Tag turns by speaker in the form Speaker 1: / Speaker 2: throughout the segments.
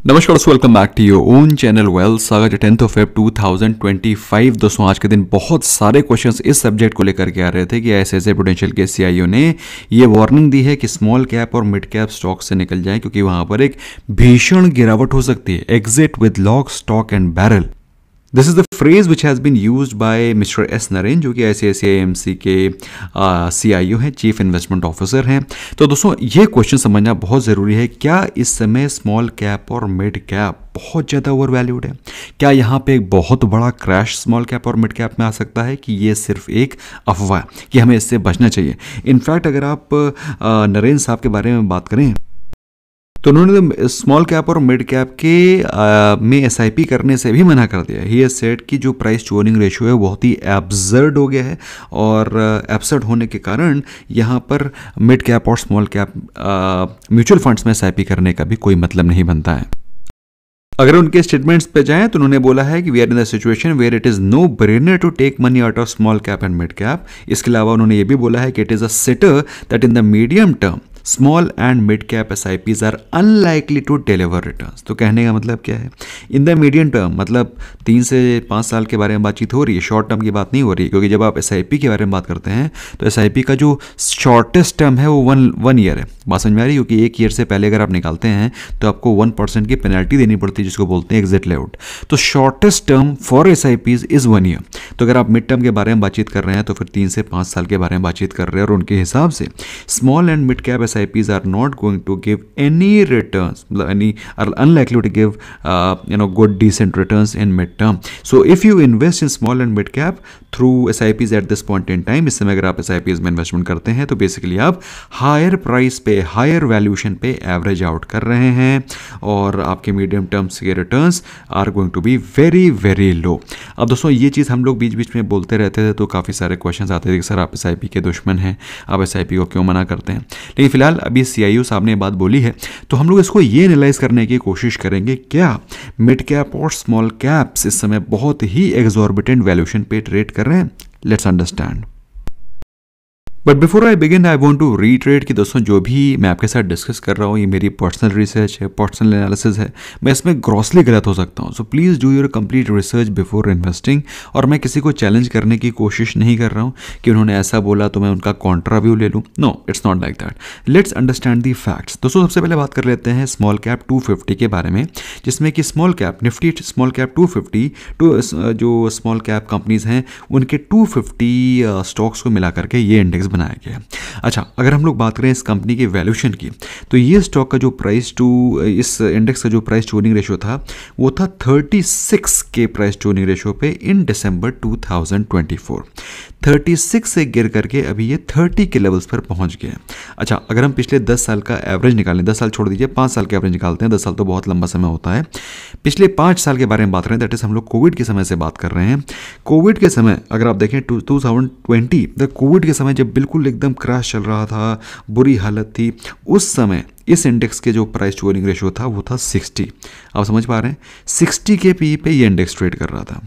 Speaker 1: नमस्कार दोस्तों, welcome back to your own channel wealth saga. 10 Feb 2025 दोस्तों, आज के दिन बहुत सारे क्वेश्चंस इस सब्जेक्ट को लेकर के आ रहे थे कि ऐसे प्रूडेंशियल के सीईओ ने ये वार्निंग दी है कि स्मॉल कैप और मिड कैप स्टॉक से निकल जाएं क्योंकि वहां पर एक भीषण गिरावट हो सकती है। Exit with lock stock and barrel. This is the phrase which has been used by mister S Naren, जो कि ICICI AMC के CIO हैं, चीफ इन्वेस्टमेंट ऑफिसर हैं। तो दोस्तों, ये क्वेश्चन समझना बहुत ज़रूरी है। क्या इस समय स्मॉल कैप और मिड कैप बहुत ज़्यादा ओवर वैल्यूड है? क्या यहाँ पे एक बहुत बड़ा क्रैश स्मॉल कैप और मिड कैप में आ सकता है कि ये सिर्फ एक अफवाह कि हमें इससे बचना चाहिए? इनफैक्ट अगर आप नरेन साहब के बारे में बात करें तो उन्होंने स्मॉल कैप और मिड कैप के में SIP करने से भी मना कर दिया। ही हैज सेड कि जो प्राइस टू अर्निंग रेशियो है बहुत ही एब्सर्ड हो गया है और एब्सर्ड होने के कारण यहाँ पर मिड कैप और स्मॉल कैप म्यूचुअल फंड्स में SIP करने का भी कोई मतलब नहीं बनता है। अगर उनके स्टेटमेंट्स पे जाएं तो उन्होंने बोला है कि we are in the situation where it is no brainer to take money out of small cap and mid cap. इसके अलावा उन्होंने ये भी बोला है कि it is a sitter that in the medium term small and mid cap SIPs are unlikely to deliver returns. तो कहने का मतलब क्या है? इन द मीडियम टर्म मतलब 3 से 5 साल के बारे में बातचीत हो रही है, शॉर्ट टर्म की बात नहीं हो रही, क्योंकि जब आप SIP के बारे में बात करते हैं तो SIP का जो शॉर्टेस्ट टर्म है वो वन ईयर है। बात समझ में आ रही है? क्योंकि 1 ईयर से पहले अगर आप निकालते हैं तो आपको 1% की पेनल्टी देनी पड़ती है, जिसको बोलते हैं एग्जिट लेआउट। तो shortest term for SIPs is 1 year. तो अगर आप मिड टर्म के बारे में बातचीत कर रहे हैं तो फिर 3 से 5 साल के बारे में बातचीत कर रहे हैं, और उनके हिसाब से small and mid cap SIPs are not going to give any returns, are unlikely to give good decent returns in mid term. So if you invest in small and mid cap through SIPs at this point in time, इस समय अगर आप SIPs में investment करते हैं तो basically आप higher price पे, हायर वैल्यूएशन पे एवरेज आउट कर रहे हैं और आपके मीडियम टर्म्स के returns are going to be very very low. अब दोस्तों, ये चीज़ हम लोग बीच बीच में बोलते रहते थे तो काफ़ी सारे क्वेश्चन आते थे कि सर आप SIP के दुश्मन हैं, आप SIP को क्यों मना करते हैं? लेकिन फिलहाल अभी CIO साहब ने बात बोली है तो हम लोग इसको ये एनालाइज करने की कोशिश करेंगे, क्या मिड कैप और स्मॉल कैप्स इस समय बहुत ही एक्सॉर्बिटेंट वैल्यूएशन पे ट्रेड कर रहे हैं? Let's understand. But before I begin I want to retreat कि दोस्तों, जो भी मैं आपके साथ डिस्कस कर रहा हूँ ये मेरी पर्सनल रिसर्च है, पर्सनल एनालिसिस है। मैं इसमें ग्रॉसली गलत हो सकता हूँ, so please do your complete research before investing. और मैं किसी को चैलेंज करने की कोशिश नहीं कर रहा हूँ कि उन्होंने ऐसा बोला तो मैं उनका कॉन्ट्रा व्यू ले लूँ। No, it's not like that. Let's understand the facts. दोस्तों, सबसे पहले बात कर लेते हैं स्मॉल कैप 250 के बारे में, जिसमें कि small cap Nifty small cap 250 जो स्मॉल कैप कंपनीज हैं उनके 250 स्टॉक्स को मिला करके ये इंडेक्स बनाया गया है। अच्छा, अगर हम लोग बात करें इस कंपनी के वैल्यूएशन की तो ये स्टॉक का जो इस इंडेक्स का जो प्राइस टू अर्निंग रेशियो था वो था 36 के प्राइस टू अर्निंग रेशियो पे इन दिसंबर 2024। 36 से गिर करके अभी ये 30 के लेवल्स पर पहुंच गए। अच्छा, अगर हम पिछले 10 साल का एवरेज निकालें, 10 साल छोड़ दीजिए, 5 साल के एवरेज निकालते हैं, 10 साल तो बहुत लंबा समय होता है। पिछले 5 साल के बारे में बात करें, दैट इज हम लोग कोविड के समय से बात कर रहे हैं। कोविड के समय अगर आप देखें 2020, द कोविड के समय जब बिल्कुल एकदम क्रैश चल रहा था, बुरी हालत थी, उस समय इस इंडेक्स के जो प्राइस टू अर्निंग रेशियो था वो था 60। आप समझ पा रहे हैं? 60 के PE पे ये इंडेक्स ट्रेड कर रहा था।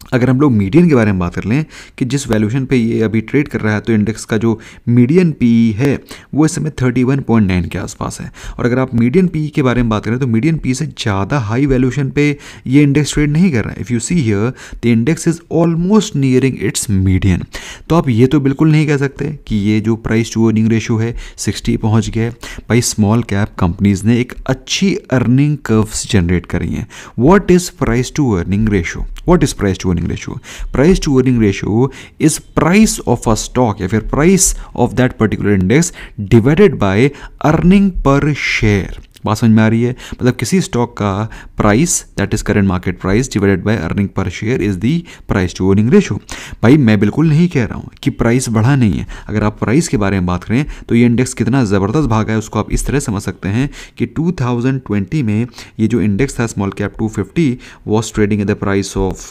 Speaker 1: अगर हम लोग मीडियन के बारे में बात कर लें कि जिस वैल्यूएशन पे ये अभी ट्रेड कर रहा है तो इंडेक्स का जो मीडियन PE है वो इस समय 31.9 के आसपास है। और अगर आप मीडियन PE के बारे में बात करें तो मीडियन PE से ज़्यादा हाई वैल्यूएशन पे ये इंडेक्स ट्रेड नहीं कर रहा है। If you see here the index is almost nearing it's median. तो आप ये तो बिल्कुल नहीं कह सकते कि ये जो प्राइस टू अर्निंग रेशियो है 60 पहुँच गया है। भाई, स्मॉल कैप कंपनीज ने एक अच्छी अर्निंग कर्व्स जनरेट करी हैं। What is price to earning ratio? What is price to earning ratio? Price to earning ratio is price of a stock या फिर price of that particular index divided by earning per share। बात समझ में आ रही है? मतलब किसी stock का price, that is current market price, divided by earning per share is the price to earning ratio. भाई, मैं बिल्कुल नहीं कह रहा हूँ कि प्राइस बढ़ा नहीं है। अगर आप प्राइस के बारे में बात करें तो ये इंडेक्स कितना ज़बरदस्त भागा है उसको आप इस तरह समझ सकते हैं कि 2020 में ये जो इंडेक्स था small cap 250 was trading at the price of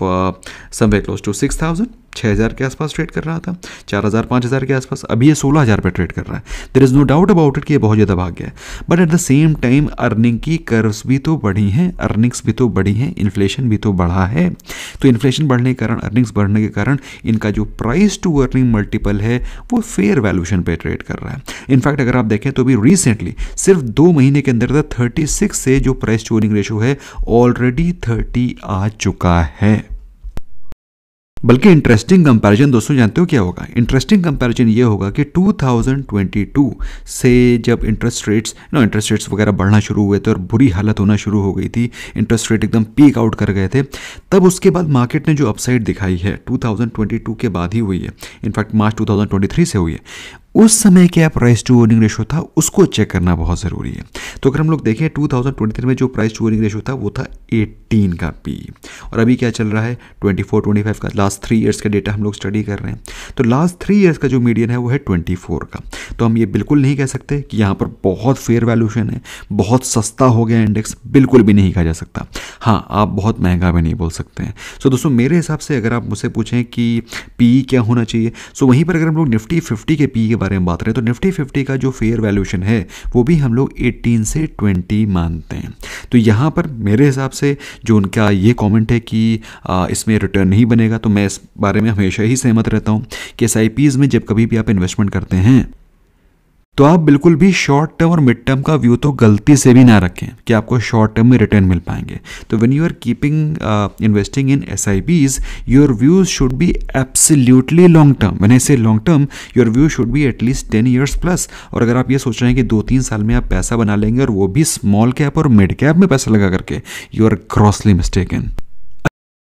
Speaker 1: somewhere close to 6000। 6,000 के आसपास ट्रेड कर रहा था, 4,000 5,000 के आसपास, अभी ये 16,000 पे ट्रेड कर रहा है। There is no doubt about it कि ये बहुत ज़्यादा भाग गया है, but at the same time earning की कर्व्स भी तो बढ़ी हैं, अर्निंग्स भी तो बढ़ी हैं, इन्फ्लेशन भी तो बढ़ा है। तो इन्फ्लेशन बढ़ने के कारण, अर्निंग्स बढ़ने के कारण इनका जो प्राइस टू अर्निंग मल्टीपल है वो फेयर वैल्यूएशन पे ट्रेड कर रहा है। इनफैक्ट अगर आप देखें तो भी रिसेंटली सिर्फ 2 महीने के अंदर 36 से जो प्राइस टू अर्निंग रेशो है ऑलरेडी 30 आ चुका है। बल्कि इंटरेस्टिंग कंपैरिजन दोस्तों जानते हो क्या होगा? इंटरेस्टिंग कंपैरिजन ये होगा कि 2022 से जब इंटरेस्ट रेट्स वगैरह बढ़ना शुरू हुए थे और बुरी हालत होना शुरू हो गई थी, इंटरेस्ट रेट एकदम पीक आउट कर गए थे, तब उसके बाद मार्केट ने जो अपसाइड दिखाई है 2022 के बाद ही हुई है, इनफैक्ट मार्च 2023 से हुई है। उस समय क्या प्राइस टू अर्निंग रेशो था उसको चेक करना बहुत ज़रूरी है। तो अगर हम लोग देखें 2023 में जो प्राइस टू अर्निंग रेशो था वो था 18 का पी, और अभी क्या चल रहा है 24-25 का। लास्ट 3 ईयर्स का डेटा हम लोग स्टडी कर रहे हैं, तो लास्ट 3 ईयर्स का जो मीडियन है वो है 24 का। तो हम ये बिल्कुल नहीं कह सकते कि यहाँ पर बहुत फेयर वैल्यूएशन है, बहुत सस्ता हो गया इंडेक्स, बिल्कुल भी नहीं कहा जा सकता। हाँ, आप बहुत महंगा भी नहीं बोल सकते हैं। सो दोस्तों मेरे हिसाब से अगर आप मुझसे पूछें कि पी क्या होना चाहिए, सो वहीं पर अगर हम लोग निफ्टी 50 के पी के बारे में बात करें तो निफ्टी 50 का जो फेयर वैल्यूएशन है वो भी हम लोग 18 से 20 मानते हैं। तो यहाँ पर मेरे हिसाब से जो उनका ये कमेंट है कि इसमें रिटर्न नहीं बनेगा, तो मैं इस बारे में हमेशा ही सहमत रहता हूँ कि SIPs में जब कभी भी आप इन्वेस्टमेंट करते हैं तो आप बिल्कुल भी शॉर्ट टर्म और मिड टर्म का व्यू तो गलती से भी ना रखें कि आपको शॉर्ट टर्म में रिटर्न मिल पाएंगे। तो when you are keeping investing in SIPs, your views should be absolutely long term. When I say long term, your view should be at least 10 years plus. और अगर आप ये सोच रहे हैं कि 2-3 साल में आप पैसा बना लेंगे और वो भी स्मॉल कैप और मिड कैप में पैसा लगा करके, यू आर ग्रॉसली मिस्टेकन।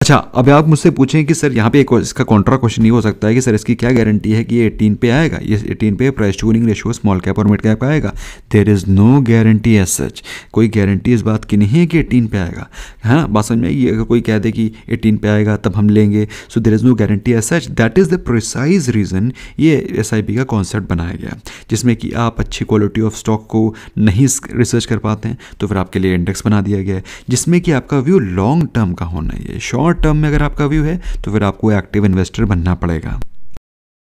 Speaker 1: अच्छा, अब आप मुझसे पूछें कि सर यहाँ पे एक इसका कॉन्ट्रा क्वेश्चन नहीं हो सकता है कि सर इसकी क्या गारंटी है कि ये 18 पे आएगा, ये 18 पे price to earning ratio small cap और मिड कैप का आएगा? There is no guarantee as such. कोई गारंटी इस बात की नहीं है कि 18 पे आएगा, है ना? बात समझ में आई? अगर कोई कह दे कि 18 पे आएगा तब हम लेंगे, so there is no guarantee as such. That is the precise reason ये SIP का कॉन्सेप्ट बनाया गया, जिसमें कि आप अच्छी क्वालिटी ऑफ स्टॉक को नहीं रिसर्च कर पाते हैं, तो फिर आपके लिए इंडेक्स बना दिया गया है जिसमें कि आपका व्यू लॉन्ग टर्म का होना है। शॉर्ट टर्म में अगर आपका व्यू है तो फिर आपको एक्टिव इन्वेस्टर बनना पड़ेगा।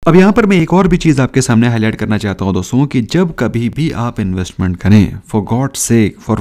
Speaker 1: अब यहाँ पर मैं एक और भी चीज़ आपके सामने हाईलाइट करना चाहता हूँ दोस्तों कि जब कभी भी आप इन्वेस्टमेंट करें, for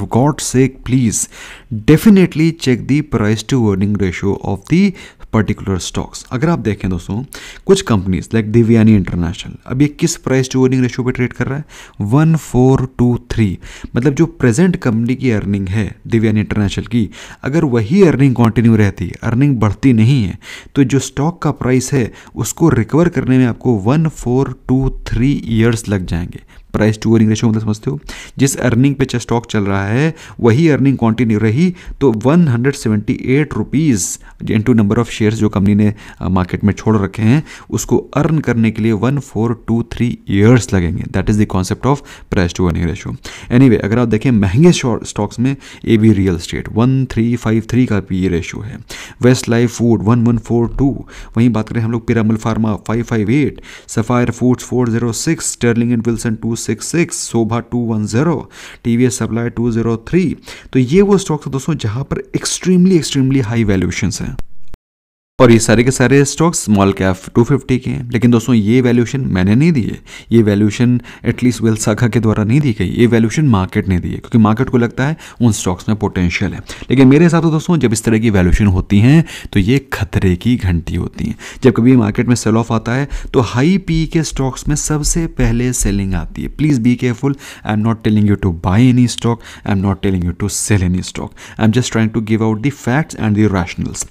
Speaker 1: god sake please definitely check the price to earning ratio of the particular stocks. अगर आप देखें दोस्तों, कुछ कंपनीज लाइक देवयानी इंटरनेशनल अब ये किस प्राइस टू अर्निंग रेशियो पे ट्रेड कर रहा है? 1423। मतलब जो प्रेजेंट कंपनी की अर्निंग है देवयानी इंटरनेशनल की, अगर वही अर्निंग कंटिन्यू रहती है, अर्निंग बढ़ती नहीं है, तो जो स्टॉक का प्राइस है उसको रिकवर करने में आपको 1423 ईयर्स लग जाएंगे। प्राइस टू अर्निंग रेशियो मतलब समझते हो, जिस अर्निंग पे स्टॉक चल रहा है वही अर्निंग कंटिन्यू रही तो 178 rupees into number of shares जो कंपनी ने मार्केट में छोड़ रखे हैं उसको अर्न करने के लिए 1423 ईयर्स लगेंगे। That is the concept of price to earning ratio. Anyway, अगर आप देखें महंगे स्टॉक्स में AB रियल एस्टेट 1353 का PE रेशियो है, वेस्ट लाइफ फूड 1142, वहीं बात करें हम लोग Piramal Pharma 558, Sapphire Foods 406, Sterling and Wilson 266, Sobha 210, TVS supply 203। तो ये वो स्टॉक्स दोस्तों जहां पर एक्सट्रीमली हाई वैल्यूएशंस हैं, और ये सारे के सारे स्टॉक्स स्मॉल कैप 250 के हैं। लेकिन दोस्तों ये वैल्यूएशन मैंने नहीं दी है, ये वैल्यूएशन एटलीस्ट वेल्थ शाखा के द्वारा नहीं दी गई, ये वैल्यूएशन मार्केट ने दी है, क्योंकि मार्केट को लगता है उन स्टॉक्स में पोटेंशियल है। लेकिन मेरे हिसाब से दोस्तों जब इस तरह की वैल्यूएशन होती हैं तो ये खतरे की घंटी होती हैं। जब कभी मार्केट में सेल ऑफ आता है तो हाई पी के स्टॉक्स में सबसे पहले सेलिंग आती है। Please be careful. I am not telling you to buy any stock, I am not telling you to sell any stock, I am just trying to give out the facts and the rationals.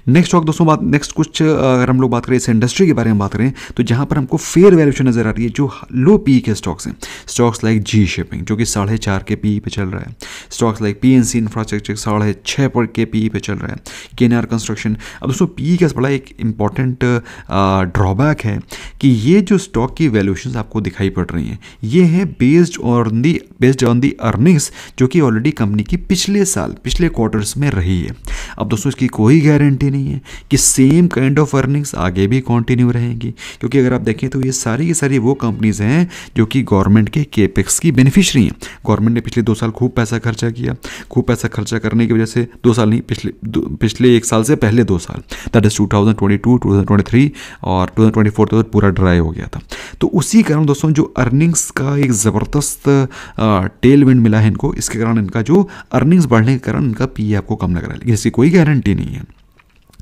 Speaker 1: Next stock दोस्तों next कुछ अगर हम लोग बात करें इस industry के बारे में बात करें तो जहां पर हमको फेयर वैल्यूएशन नजर आ रही है जो लो पी के स्टॉक्स हैं, स्टॉक्स लाइक जी शिपिंग जो कि 4.5 के पी पे चल रहा है, स्टॉक्स लाइक PNC इंफ्रास्ट्रक्चर 6.5 के पी पे चल रहा है, KNR कंस्ट्रक्शन। अब दोस्तों पी का बड़ा एक इंपॉर्टेंट ड्रॉबैक है कि ये जो स्टॉक की वैल्यूएशन आपको दिखाई पड़ रही हैं ये है बेस्ड ऑन दी अर्निंग्स जो कि ऑलरेडी कंपनी की पिछले क्वार्टर्स में रही है। अब दोस्तों इसकी कोई गारंटी नहीं है कि सेम काइंड ऑफ अर्निंग्स आगे भी कंटिन्यू रहेंगी, क्योंकि अगर आप देखें तो ये सारी की सारी वो कंपनीज हैं जो कि गवर्नमेंट के केपेक्स की बेनिफिशरी हैं। गवर्नमेंट ने पिछले 2 साल खूब पैसा खर्चा किया, खूब पैसा खर्चा करने की वजह से 2 साल नहीं, पिछले 1 साल से पहले 2 साल, दैट इज 2022, 2023 और 2024 तो पूरा ड्राई हो गया था। तो उसी कारण दोस्तों जो अर्निंग्स का एक ज़बरदस्त टेल विंड मिला है इनको, इसके कारण इनका जो अर्निंग्स बढ़ने के कारण इनका पी आपको कम लग रहा है, लेकिन इसकी कोई गारंटी नहीं है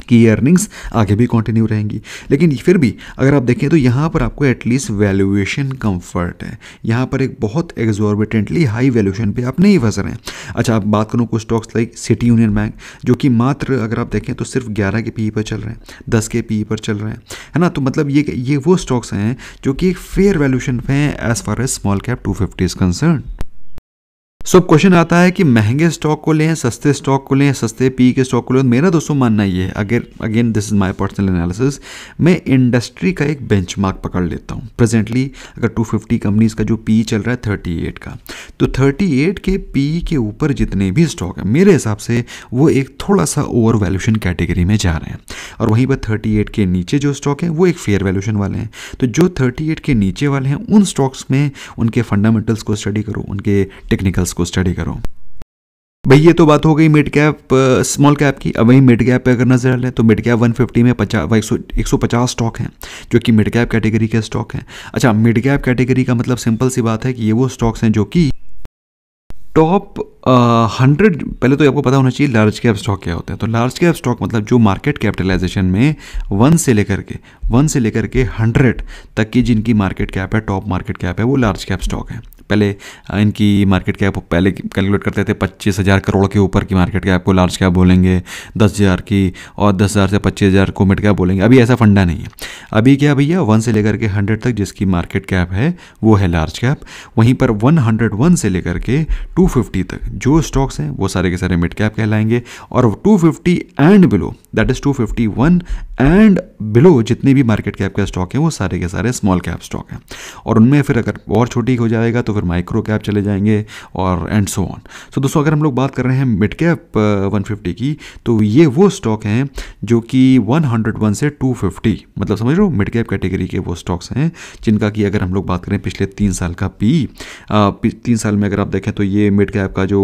Speaker 1: कि ये अर्निंग्स आगे भी कंटिन्यू रहेंगी। लेकिन फिर भी अगर आप देखें तो यहाँ पर आपको एटलीस्ट वैल्यूएशन कंफर्ट है, यहाँ पर एक बहुत एग्जॉर्बिटेंटली हाई वैल्यूएशन पे आप नहीं फंस रहे हैं। अच्छा, आप बात करूँ कुछ stocks like city union bank, जो कि मात्र अगर आप देखें तो सिर्फ 11 के पी पर चल रहे हैं, 10 के पी पर चल रहे हैं, है ना। तो मतलब ये वो स्टॉक्स हैं जो कि एक फेयर वैल्यूएशन पे हैं as far as small cap 250 is concern. So question आता है कि महंगे स्टॉक को लें, सस्ते स्टॉक को लें, सस्ते पी के स्टॉक को लें। मेरा दोस्तों मानना ये है, again this is my personal analysis, मैं इंडस्ट्री का एक बेंचमार्क पकड़ लेता हूँ। प्रेजेंटली अगर 250 कंपनीज का जो पी चल रहा है 38 का, तो 38 के पी के ऊपर जितने भी स्टॉक हैं मेरे हिसाब से वो एक थोड़ा सा ओवर वैल्यूएशन कैटेगरी में जा रहे हैं, और वहीं पर 38 के नीचे जो स्टॉक हैं वो एक फेयर वैल्यूएशन वाले हैं। तो जो 38 के नीचे वाले हैं उन स्टॉक्स में उनके फंडामेंटल्स को स्टडी करो, उनके टेक्निकल्स को स्टडी करो। भाई ये तो बात हो गई मिड कैप स्मॉल कैप की। अब वही मिड कैप पे अगर नजर डालें तो मिड कैप 150 में 150 स्टॉक हैं जो कि मिड कैप कैटेगरी के स्टॉक हैं। अच्छा, मिड कैप कैटेगरी का मतलब सिंपल सी बात है कि ये वो स्टॉक्स हैं जो कि टॉप 100, पहले तो आपको पता होना चाहिए लार्ज कैप स्टॉक क्या होता है। तो लार्ज कैप स्टॉक मतलब जो मार्केट कैपिटलाइजेशन में 1 से लेकर के 100 तक की जिनकी मार्केट कैप है, टॉप मार्केट कैप है, वो लार्ज कैप स्टॉक है। पहले इनकी मार्केट कैप पहले कैलकुलेट करते थे 25,000 करोड़ के ऊपर की मार्केट कैप को लार्ज कैप बोलेंगे, 10,000 की, और 10,000 से 25,000 को मिड कैप बोलेंगे। अभी ऐसा फंडा नहीं है। अभी क्या भैया, 1 से लेकर के 100 तक जिसकी मार्केट कैप है वो है लार्ज कैप। वहीं पर 101 से लेकर के 250 तक जो स्टॉक्स हैं वो सारे के सारे मिड कैप कहलाएंगे, और 250 and below, that is 251 and below जितने भी मार्केट कैप के स्टॉक हैं वो सारे के सारे स्मॉल कैप स्टॉक हैं। और उनमें फिर अगर और छोटी हो जाएगा तो फिर माइक्रो कैप चले जाएंगे और एंड सो ऑन। सो दोस्तों अगर हम लोग बात कर रहे हैं मिड कैप 150 की, तो ये वो स्टॉक हैं जो कि 101 से 250, मतलब समझ रहे हो, मिड कैप कैटेगरी के वो स्टॉक्स हैं जिनका कि अगर हम लोग बात करें पिछले 3 साल का पी, 3 साल में अगर आप देखें तो ये मिड कैप का जो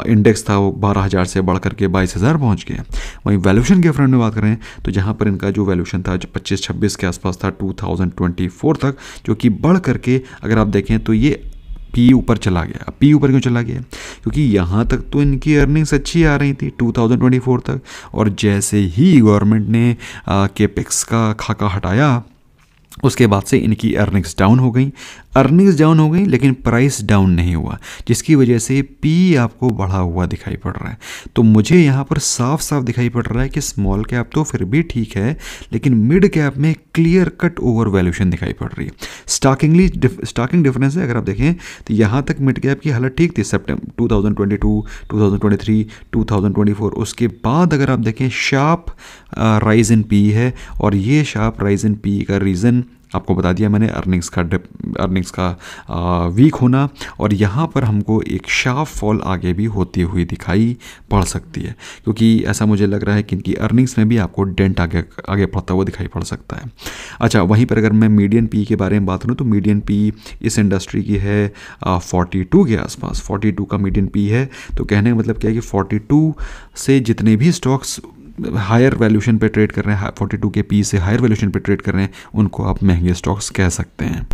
Speaker 1: इंडेक्स था वो 12,000 से बढ़ करके 22,000 पहुँच गया। वहीं वैल्यूएशन के फ्रंट में बात करें तो जहाँ पर इनका जो वैल्यूएशन था 25-26 के आसपास था 2024 तक, जो कि बढ़ करके अगर आप देखें तो ये पी ऊपर चला गया। पी ऊपर क्यों चला गया? क्योंकि यहाँ तक तो इनकी अर्निंग्स अच्छी आ रही थी 2024 तक, और जैसे ही गवर्नमेंट ने केपेक्स का खाका हटाया उसके बाद से इनकी अर्निंग्स डाउन हो गई, लेकिन प्राइस डाउन नहीं हुआ, जिसकी वजह से पी आपको बढ़ा हुआ दिखाई पड़ रहा है। तो मुझे यहाँ पर साफ साफ दिखाई पड़ रहा है कि स्मॉल कैप तो फिर भी ठीक है, लेकिन मिड कैप में क्लियर कट ओवर वैल्यूएशन दिखाई पड़ रही है। स्टॉकिंग डिफरेंस है, अगर आप देखें तो यहाँ तक मिड कैप की हालत ठीक थी सितंबर 2022, 2023, 2024। उसके बाद अगर आप देखें शार्प राइज इन पी है, और ये शार्प राइज इन पी का रीज़न आपको बता दिया मैंने, अर्निंग्स का वीक होना, और यहाँ पर हमको एक शार्प फॉल आगे भी होती हुई दिखाई पड़ सकती है, क्योंकि ऐसा मुझे लग रहा है कि इनकी अर्निंग्स में भी आपको डेंट आगे पड़ता हुआ दिखाई पड़ सकता है। अच्छा, वहीं पर अगर मैं मीडियन पी के बारे में बात करूँ तो मीडियन पी इस इंडस्ट्री की है 42 के आसपास, 42 का मीडियन पी है। तो कहने का मतलब क्या है कि 42 से जितने भी स्टॉक्स हायर वैल्यूएशन पे ट्रेड कर रहे हैं, 42 के पी से हायर वैल्यूएशन पे ट्रेड कर रहे हैं, उनको आप महंगे स्टॉक्स कह सकते हैं।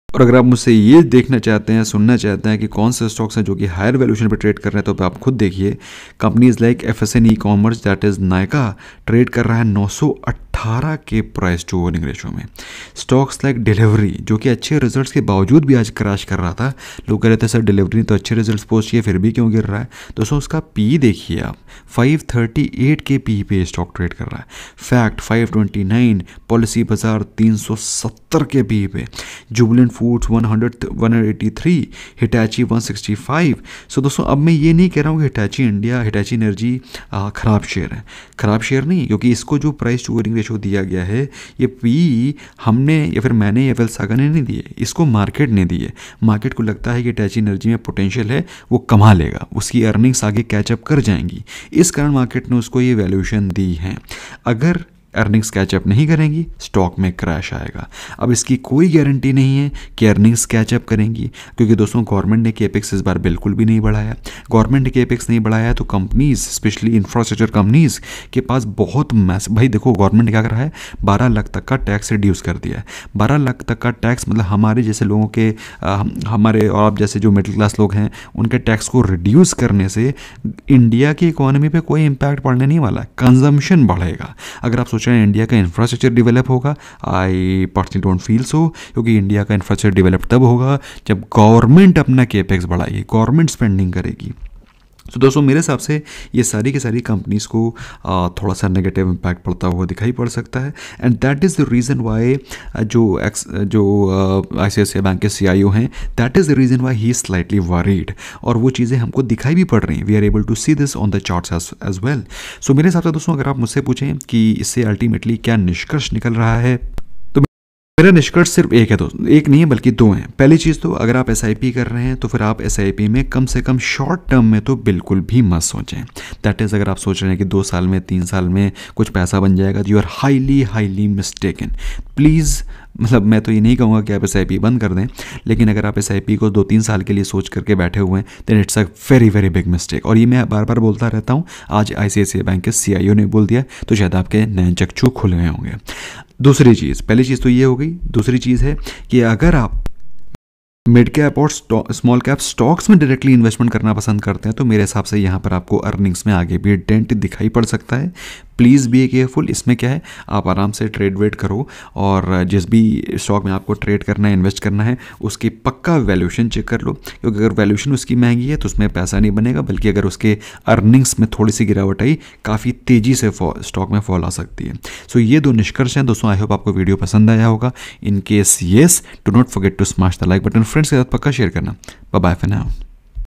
Speaker 1: और अगर आप मुझसे ये देखना चाहते हैं, सुनना चाहते हैं कि कौन से स्टॉक्स हैं जो कि हायर वैल्यूएशन पे ट्रेड कर रहे हैं, तो आप खुद देखिए। Companies like FSN e commerce, that is Nykaa, trade कर रहा है 918 के प्राइस टू अर्निंग रेशो में। स्टॉक्स लाइक डिलीवरी, जो कि अच्छे रिजल्ट्स के बावजूद भी आज क्रैश कर रहा था, लोग कह रहे थे सर डिलीवरी तो अच्छे रिजल्ट्स पोस्ट किए फिर भी क्यों गिर रहा है। दोस्तों उसका पी देखिए आप, 538 के पी पे स्टॉक ट्रेड कर रहा है। फैक्ट 529, पॉलिसी बाजार 370 के पी पे, जुबिलेंट फूड्स 183, हिटैची 165। सो दोस्तों अब मैं ये नहीं कह रहा हूँ कि हिटैची एनर्जी खराब शेयर है, खराब शेयर नहीं, क्योंकि इसको जो प्राइस टू अर्निंग रेशो दिया गया है, ये पी हमने या फिर मैंने या फिर सागर ने नहीं दिए, इसको मार्केट ने दिए। मार्केट को लगता है कि हिटाची एनर्जी में पोटेंशियल है, वो कमा लेगा, उसकी अर्निंग्स आगे कैचअप कर जाएंगी, इस कारण मार्केट ने उसको ये वैल्यूएशन दी है। अगर अर्निंग्स कैचअप नहीं करेंगी, स्टॉक में क्रैश आएगा। अब इसकी कोई गारंटी नहीं है कि अर्निंग्स कैचअप करेंगी, क्योंकि दोस्तों गवर्नमेंट ने केपेक्स इस बार बिल्कुल भी नहीं बढ़ाया। गवर्नमेंट ने केपेक्स नहीं बढ़ाया तो कंपनीज, स्पेशली इंफ्रास्ट्रक्चर कंपनीज के पास बहुत मैसिव, भाई देखो गवर्नमेंट ने क्या करा है, 12 लाख तक का टैक्स रिड्यूस कर दिया है। 12 लाख तक का टैक्स मतलब हमारे जैसे लोगों के हमारे और आप जैसे जो मिडिल क्लास लोग हैं उनके टैक्स को रिड्यूस करने से इंडिया की इकोनॉमी पे कोई इम्पैक्ट पड़ने नहीं वाला, कंजम्पशन बढ़ेगा। अगर आप इंडिया का इंफ्रास्ट्रक्चर डेवलप होगा, I personally don't feel so, क्योंकि इंडिया का इंफ्रास्ट्रक्चर डेवलप तब होगा जब गवर्नमेंट अपना केपेक्स बढ़ाएगी, गवर्नमेंट स्पेंडिंग करेगी। तो दोस्तों मेरे हिसाब से ये सारी की सारी कंपनीज़ को थोड़ा सा नेगेटिव इम्पैक्ट पड़ता हुआ दिखाई पड़ सकता है। And that is the reason why जो ICICI बैंक के CIO हैं, that is the reason why he is slightly worried, और वो चीज़ें हमको दिखाई भी पड़ रही हैं। We are able to see this on the charts as well. So मेरे हिसाब से दोस्तों अगर आप मुझसे पूछें कि इससे अल्टीमेटली क्या निष्कर्ष निकल रहा है, मेरा निष्कर्ष सिर्फ एक है दोस्तों, एक नहीं है बल्कि दो हैं। पहली चीज़ तो अगर आप SIP कर रहे हैं तो फिर आप SIP में कम से कम शॉर्ट टर्म में तो बिल्कुल भी मत सोचें। दैट इज़ अगर आप सोच रहे हैं कि 2 साल में 3 साल में कुछ पैसा बन जाएगा, तो you are highly mistaken. Please, मतलब मैं तो ये नहीं कहूँगा कि आप SIP बंद कर दें, लेकिन अगर आप SIP को 2-3 साल के लिए सोच करके बैठे हुए हैं then it's a very big mistake. और ये मैं बार बार बोलता रहता हूँ, आज ICICI बैंक के CIO ने बोल दिया तो शायद आपके नए चक्षु खुल गए होंगे। दूसरी चीज़, पहली चीज़ तो ये हो गई। दूसरी चीज़ है कि अगर आप मिड कैप और स्मॉल कैप स्टॉक्स में डायरेक्टली इन्वेस्टमेंट करना पसंद करते हैं तो मेरे हिसाब से यहाँ पर आपको अर्निंग्स में आगे भी डेंट दिखाई पड़ सकता है। Please be careful. इसमें क्या है, आप आराम से ट्रेड वेट करो और जिस भी स्टॉक में आपको ट्रेड करना है, इन्वेस्ट करना है, उसकी पक्का वैल्यूएशन चेक कर लो, क्योंकि अगर वैल्यूएशन उसकी महंगी है तो उसमें पैसा नहीं बनेगा, बल्कि अगर उसके अर्निंग्स में थोड़ी सी गिरावट आई, काफ़ी तेज़ी से स्टॉक में फॉल आ सकती है। सो ये 2 निष्कर्ष हैं दोस्तों। आई होप आपको वीडियो पसंद आया होगा। In case yes, do not forget to smash the like button, friends के साथ पक्का शेयर करना। Bye bye for now.